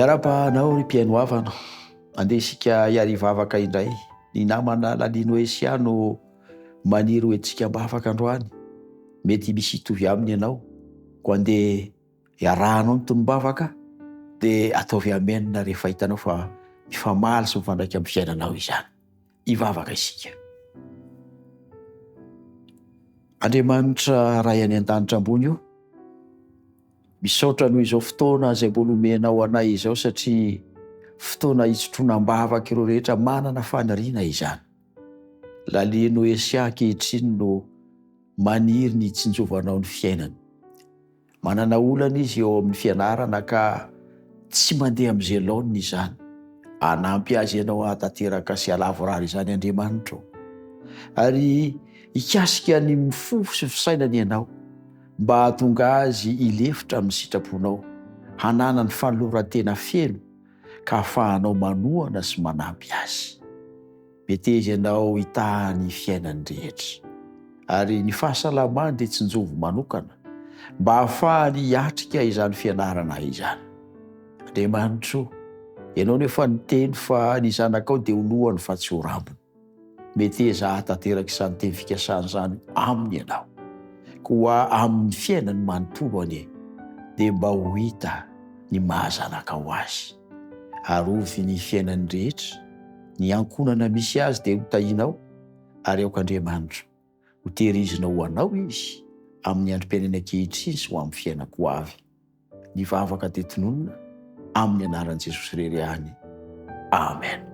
Miara-banao ry mpiaino havana, andeha isika hiarivavaka indray. Ny namana Lalino Esia no maniry hoentsika mbavaka androany. Mety misy hitovy aminy ianao ko andeha hiarahanao ny tonombavaka dia ataovy amenina rehefa hitanao fa mifamaly sy mifandraika amin'ny fiainanao izany. Hivavaka isika. Andriamanitra ray any an-danitra ambony io, misaotra noho izao fotoana izay mbola omenao anay izao satria fotoana hitsotroana-bavaka ireo rehetra manana faniriana izany. Lalino Esia ankehitriny no maniry ny hitsinjovanao ny fiainany. Manana olana izy eo amin'ny fianarana ka tsy mandeha amin'izay laoniny izany. Anampy azy ianao hahatanteraka sy halavo rary izany Andriamanitra. Ary hikasika ny mifofo sy fisainany ianao mba hahatonga azy hilefitra amin'ny sitraponao, hanana ny fanoloran-tena feno ka ahafahanao manohana sy manampy azy. Beteza ianao hitahany fiainany rehetra. Ary ny fahasalamany dia tsinjovo manokana mba ahafahany hiatrika izany fianarana izany. Andriamanitra, ianao nefa niteny fa ny zanakao dia ho lohany fa tsy ho rambony. Meteza hahatanteraka izany teny fikasana izany aminy ianao, koa amin'ny fiainany manontolo anie, dia mba ho hita ny mahazanakao azy. Arovy ny fiainany rehetra, ny ankonana misy azy dia ho tahinao, ary aoka Andriamanitra, ho tehirizinao ho anao izy amin'ny androm-piainana ankehitriny sy ho amin'ny fiainako avy. Ny vavaka tetinonina amin'ny anaran'i Jesosy irery ihany. Amen.